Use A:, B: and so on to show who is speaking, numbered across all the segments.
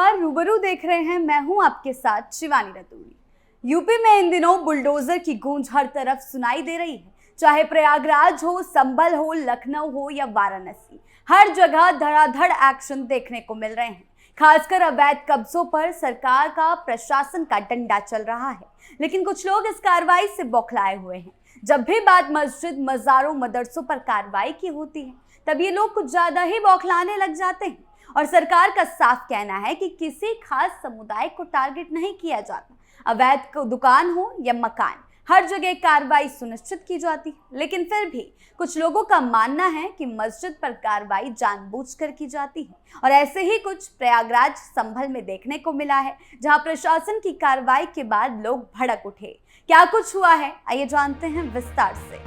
A: नमस्कार, रूबरू देख रहे हैं। मैं हूं आपके साथ शिवानी रतूड़ी। यूपी में इन दिनों बुलडोजर की गूंज हर तरफ सुनाई दे रही है। चाहे प्रयागराज हो, संभल हो, लखनऊ हो या वाराणसी, हर जगह धड़ाधड़ एक्शन देखने को मिल रहे हैं। खासकर अवैध कब्जों पर सरकार का, प्रशासन का डंडा चल रहा है, लेकिन कुछ लोग इस कार्रवाई से बौखलाए हुए हैं। जब भी बात मस्जिद, मज़ारों, मदरसों पर कार्रवाई की होती है, तब ये लोग कुछ ज्यादा ही बौखलाने लग जाते हैं। और सरकार का साफ कहना है कि किसी खास समुदाय को टारगेट नहीं किया जाता। अवैध दुकान हो या मकान, हर जगह कार्रवाई सुनिश्चित की जाती है। लेकिन फिर भी कुछ लोगों का मानना है कि मस्जिद पर कार्रवाई जानबूझकर की जाती है। और ऐसे ही कुछ प्रयागराज, संभल में देखने को मिला है, जहां प्रशासन की कार्रवाई के बाद लोग भड़क उठे। क्या कुछ हुआ है, आइए जानते हैं विस्तार से।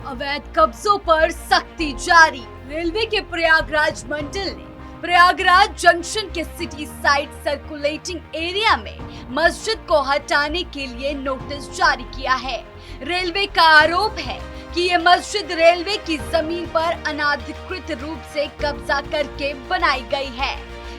B: अवैध कब्जों पर सख्ती जारी। रेलवे के प्रयागराज मंडल ने प्रयागराज जंक्शन के सिटी साइड सर्कुलेटिंग एरिया में मस्जिद को हटाने के लिए नोटिस जारी किया है। रेलवे का आरोप है कि ये मस्जिद रेलवे की जमीन पर अनाधिकृत रूप से कब्जा करके बनाई गई है।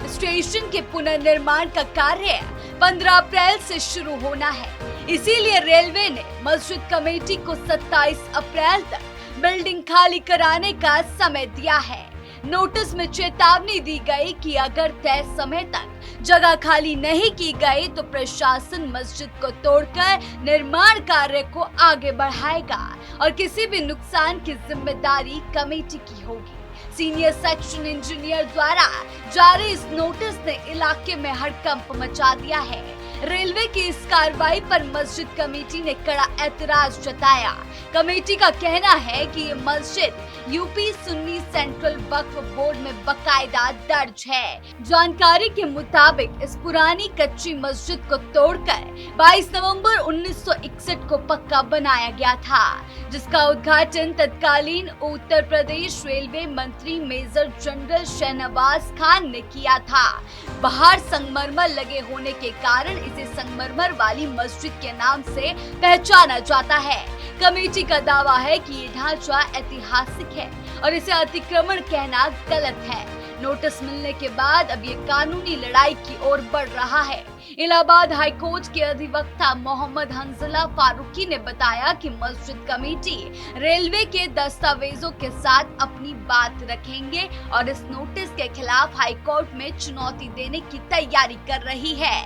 B: स्टेशन के पुनर्निर्माण का कार्य 15 अप्रैल से शुरू होना है, इसीलिए रेलवे ने मस्जिद कमेटी को 27 अप्रैल तक बिल्डिंग खाली कराने का समय दिया है। नोटिस में चेतावनी दी गई कि अगर तय समय तक जगह खाली नहीं की गई तो प्रशासन मस्जिद को तोड़कर निर्माण कार्य को आगे बढ़ाएगा और किसी भी नुकसान की जिम्मेदारी कमेटी की होगी। सीनियर सेक्शन इंजीनियर द्वारा जारी इस नोटिस ने इलाके में हड़कंप मचा दिया है। रेलवे की इस कार्रवाई पर मस्जिद कमेटी ने कड़ा ऐतराज जताया। कमेटी का कहना है कि ये मस्जिद यूपी सुन्नी सेंट्रल वक्फ बोर्ड में बकायदा दर्ज है। जानकारी के मुताबिक इस पुरानी कच्ची मस्जिद को तोड़कर 22 नवंबर 1961 को पक्का बनाया गया था, जिसका उद्घाटन तत्कालीन उत्तर प्रदेश रेलवे मंत्री मेजर जनरल शहनवाज खान ने किया था। बाहर संगमरमर लगे होने के कारण इसे संगमरमर वाली मस्जिद के नाम से पहचाना जाता है। कमेटी का दावा है कि ये ढांचा ऐतिहासिक है और इसे अतिक्रमण कहना गलत है। नोटिस मिलने के बाद अब ये कानूनी लड़ाई की ओर बढ़ रहा है। इलाहाबाद हाईकोर्ट के अधिवक्ता मोहम्मद हंजला फारूकी ने बताया कि मस्जिद कमेटी रेलवे के दस्तावेजों के साथ अपनी बात रखेंगे और इस नोटिस के खिलाफ हाईकोर्ट में चुनौती देने की तैयारी कर रही है।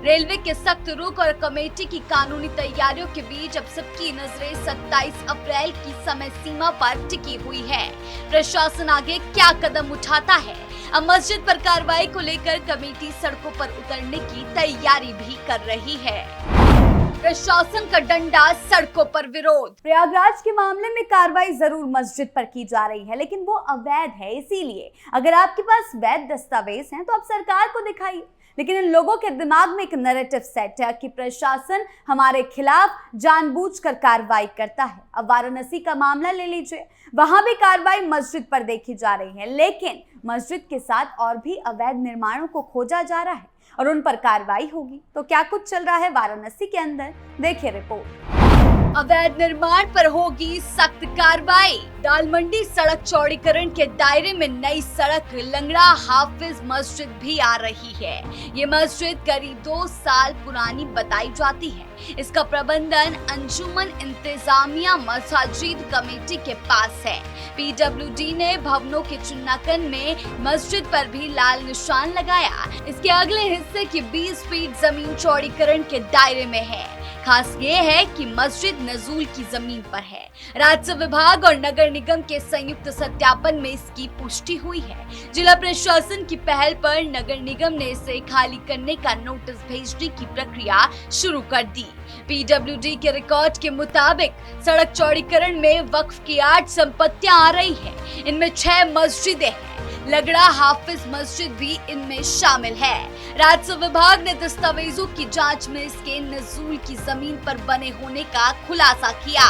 B: रेलवे के सख्त रुख और कमेटी की कानूनी तैयारियों के बीच अब सबकी नजरें 27 अप्रैल की समय सीमा पर टिकी हुई है। प्रशासन आगे क्या कदम उठाता है? अब मस्जिद पर कार्रवाई को लेकर कमेटी सड़कों पर उतरने की तैयारी भी कर रही है। प्रशासन का डंडा, सड़कों पर विरोध।
A: प्रयागराज के मामले में कार्रवाई जरूर मस्जिद पर की जा रही है, लेकिन वो अवैध है। इसीलिए अगर आपके पास वैध दस्तावेज हैं तो आप सरकार को दिखाइए। लेकिन इन लोगों के दिमाग में एक नैरेटिव सेट है कि प्रशासन हमारे खिलाफ जानबूझकर कार्रवाई करता है। अब वाराणसी का मामला ले लीजिए, वहां भी कार्रवाई मस्जिद पर देखी जा रही है, लेकिन मस्जिद के साथ और भी अवैध निर्माणों को खोजा जा रहा है और उन पर कार्रवाई होगी। तो क्या कुछ चल रहा है वाराणसी के अंदर, देखिए रिपोर्ट।
B: अवैध निर्माण पर होगी सख्त कार्रवाई। दाल मंडी सड़क चौड़ीकरण के दायरे में नई सड़क लंगड़ा हाफिज मस्जिद भी आ रही है। ये मस्जिद करीब 2 साल पुरानी बताई जाती है। इसका प्रबंधन अंजुमन इंतजामिया मसाजिद कमेटी के पास है। PWD ने भवनों के चिन्हांकन में मस्जिद पर भी लाल निशान लगाया। इसके अगले हिस्से की 20 फीट जमीन चौड़ीकरण के दायरे में है। खास ये है कि मस्जिद नजूल की जमीन पर है। राजस्व विभाग और नगर निगम के संयुक्त सत्यापन में इसकी पुष्टि हुई है। जिला प्रशासन की पहल पर नगर निगम ने इसे खाली करने का नोटिस भेजने की प्रक्रिया शुरू कर दी। PWD के रिकॉर्ड के मुताबिक सड़क चौड़ीकरण में वक्फ की 8 संपत्तियां आ रही है। इनमें 6 मस्जिदें हैं। लगड़ा हाफिज मस्जिद भी इनमें शामिल है। राजस्व विभाग ने दस्तावेजों की जांच में इसके नजूल की जमीन पर बने होने का खुलासा किया।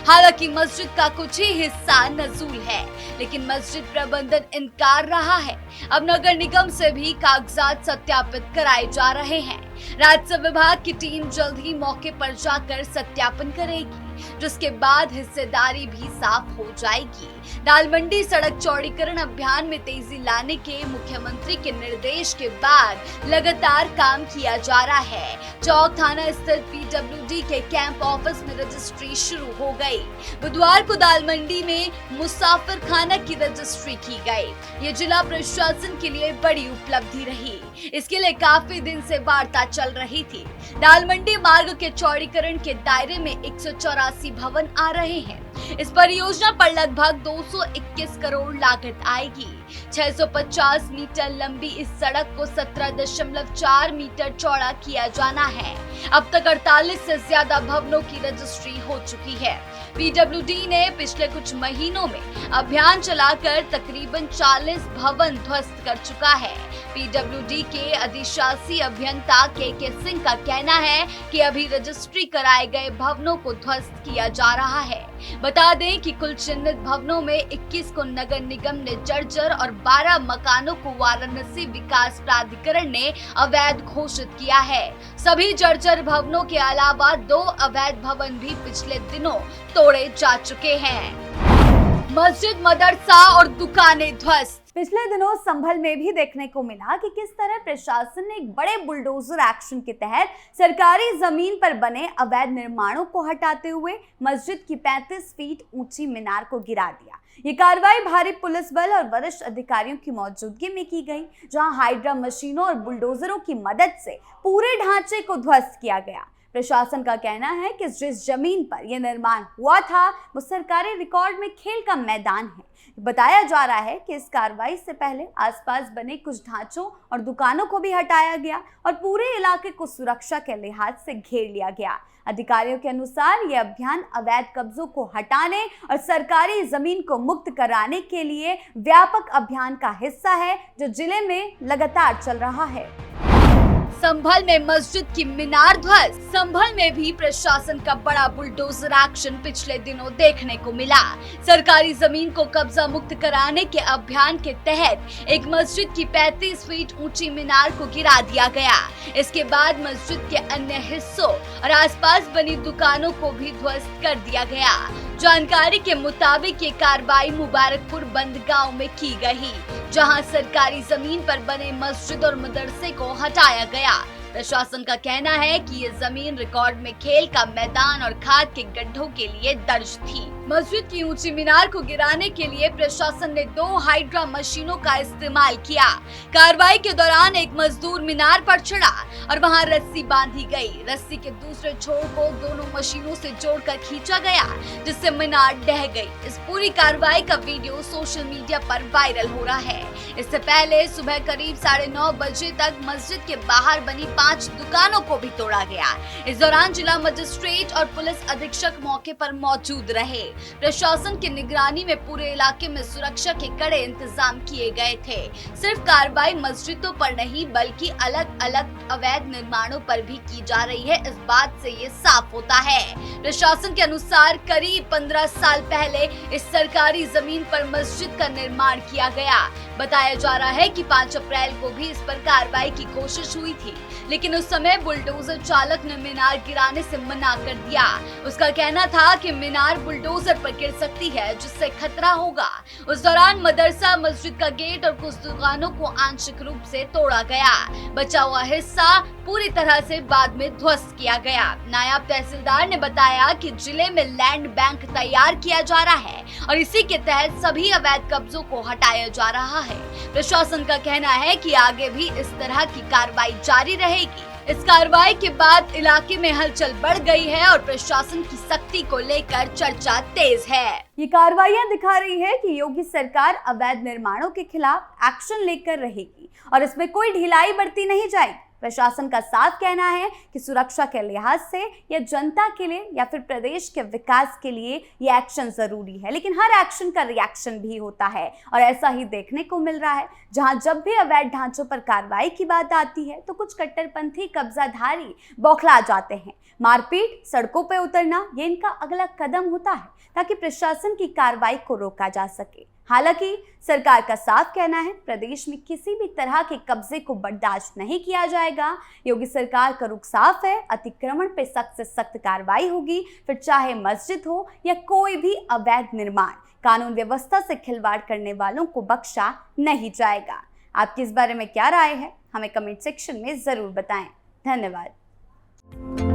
B: हालांकि मस्जिद का कुछ ही हिस्सा नजूल है, लेकिन मस्जिद प्रबंधन इनकार रहा है। अब नगर निगम से भी कागजात सत्यापित कराए जा रहे हैं। राजस्व विभाग की टीम जल्द ही मौके पर जाकर सत्यापन करेगी। जिसके बाद हिस्सेदारी भी साफ हो जाएगी। दाल मंडी सड़क चौड़ीकरण अभियान में तेजी लाने के मुख्यमंत्री के निर्देश के बाद लगातार काम किया जा रहा है। चौक थाना स्थित PWD के कैंप ऑफिस में रजिस्ट्री शुरू हो गई। बुधवार को दाल मंडी में मुसाफिर खाना की रजिस्ट्री की गई। ये जिला प्रशासन के लिए बड़ी उपलब्धि रही। इसके लिए काफी दिन से वार्ता चल रही थी। दाल मंडी मार्ग के चौड़ीकरण के दायरे में 184 भवन आ रहे हैं। इस परियोजना पर लगभग 221 करोड़ लागत आएगी। 650 मीटर लंबी इस सड़क को 17.4 मीटर चौड़ा किया जाना है। अब तक 48 से ज्यादा भवनों की रजिस्ट्री हो चुकी है। PWD ने पिछले कुछ महीनों में अभियान चलाकर तकरीबन 40 भवन ध्वस्त कर चुका है। PWD के अधिशासी अभियंता के सिंह का कहना है कि अभी रजिस्ट्री कराए गए भवनों को ध्वस्त किया जा रहा है। बता दें कि कुल चिन्हित भवनों में 21 को नगर निगम ने जर्जर और 12 मकानों को वाराणसी विकास प्राधिकरण ने अवैध घोषित किया है। सभी जर्जर भवनों के अलावा 2 अवैध भवन भी पिछले दिनों तोड़े जा चुके हैं। मस्जिद, मदरसा और दुकानें ध्वस्त।
A: पिछले दिनों संभल में भी देखने को मिला कि किस तरह प्रशासन ने एक बड़े बुलडोजर एक्शन के तहत सरकारी जमीन पर बने अवैध निर्माणों को हटाते हुए मस्जिद की 35 फीट ऊंची मीनार को गिरा दिया। ये कार्रवाई भारी पुलिस बल और वरिष्ठ अधिकारियों की मौजूदगी में की गई, जहां हाइड्रा मशीनों और बुलडोजरों की मदद से पूरे ढांचे को ध्वस्त किया गया। प्रशासन का कहना है कि जिस जमीन पर यह निर्माण हुआ था वो सरकारी रिकॉर्ड में खेल का मैदान है। बताया जा रहा है कि इस कार्रवाई से पहले आसपास बने कुछ ढांचों और दुकानों को भी हटाया गया और पूरे इलाके को सुरक्षा के लिहाज से घेर लिया गया। अधिकारियों के अनुसार यह अभियान अवैध कब्जों को हटाने और सरकारी जमीन को मुक्त कराने के लिए व्यापक अभियान का हिस्सा है, जो जिले में लगातार चल रहा है।
B: संभल में मस्जिद की मीनार ध्वस्त। संभल में भी प्रशासन का बड़ा बुलडोजर एक्शन पिछले दिनों देखने को मिला। सरकारी जमीन को कब्जा मुक्त कराने के अभियान के तहत एक मस्जिद की 35 फीट ऊंची मीनार को गिरा दिया गया। इसके बाद मस्जिद के अन्य हिस्सों और आसपास बनी दुकानों को भी ध्वस्त कर दिया गया। जानकारी के मुताबिक ये कार्रवाई मुबारकपुर बंद गांव में की गई, जहां सरकारी जमीन पर बने मस्जिद और मदरसे को हटाया गया। प्रशासन का कहना है कि ये जमीन रिकॉर्ड में खेल का मैदान और खाद के गड्ढों के लिए दर्ज थी। मस्जिद की ऊंची मीनार को गिराने के लिए प्रशासन ने 2 हाइड्रा मशीनों का इस्तेमाल किया। कार्रवाई के दौरान एक मजदूर मीनार पर चढ़ा और वहां रस्सी बांधी गई। रस्सी के दूसरे छोर को दोनों मशीनों से जोड़कर खींचा गया, जिससे मीनार ढह गई। इस पूरी कार्रवाई का वीडियो सोशल मीडिया पर वायरल हो रहा है। इससे पहले सुबह करीब 9:30 बजे तक मस्जिद के बाहर बनी 5 दुकानों को भी तोड़ा गया। इस दौरान जिला मजिस्ट्रेट और पुलिस अधीक्षक मौके पर मौजूद रहे। प्रशासन की निगरानी में पूरे इलाके में सुरक्षा के कड़े इंतजाम किए गए थे। सिर्फ कार्रवाई मस्जिदों पर नहीं बल्कि अलग अलग अवैध निर्माणों पर भी की जा रही है, इस बात से ये साफ होता है। प्रशासन के अनुसार करीब 15 साल पहले इस सरकारी जमीन पर मस्जिद का निर्माण किया गया। बताया जा रहा है कि 5 अप्रैल को भी इस पर कार्रवाई की कोशिश हुई थी, लेकिन उस समय बुलडोजर चालक ने मीनार गिराने से मना कर दिया। उसका कहना था कि मीनार बुलडोजर पर गिर सकती है, जिससे खतरा होगा। उस दौरान मदरसा, मस्जिद का गेट और कुछ दुकानों को आंशिक रूप से तोड़ा गया। बचा हुआ हिस्सा पूरी तरह से बाद में ध्वस्त किया गया। नायब तहसीलदार ने बताया कि जिले में लैंड बैंक तैयार किया जा रहा है और इसी के तहत सभी अवैध कब्जों को हटाया जा रहा है। प्रशासन का कहना है कि आगे भी इस तरह की कार्रवाई जारी रहेगी। इस कार्रवाई के बाद इलाके में हलचल बढ़ गई है और प्रशासन की सख्ती को लेकर चर्चा तेज है।
A: ये कार्रवाइयां दिखा रही है कि योगी सरकार अवैध निर्माणों के खिलाफ एक्शन लेकर रहेगी और इसमें कोई ढिलाई बरती नहीं जाएगी। प्रशासन का साफ कहना है कि सुरक्षा के लिहाज से या जनता के लिए या फिर प्रदेश के विकास के लिए ये एक्शन जरूरी है, लेकिन हर एक्शन का रिएक्शन भी होता है और ऐसा ही देखने को मिल रहा है। जहां जब भी अवैध ढांचों पर कार्रवाई की बात आती है तो कुछ कट्टरपंथी कब्जाधारी बौखला जाते हैं। मारपीट, सड़कों पर उतरना, ये इनका अगला कदम होता है ताकि प्रशासन की कार्रवाई को रोका जा सके। हालांकि सरकार का साफ कहना है प्रदेश में किसी भी तरह के कब्जे को बर्दाश्त नहीं किया जाएगा। योगी सरकार का रुख साफ है, अतिक्रमण पे सख्त से सख्त कार्रवाई होगी, फिर चाहे मस्जिद हो या कोई भी अवैध निर्माण, कानून व्यवस्था से खिलवाड़ करने वालों को बख्शा नहीं जाएगा। आपकी इस बारे में क्या राय है, हमें कमेंट सेक्शन में जरूर बताएं। धन्यवाद।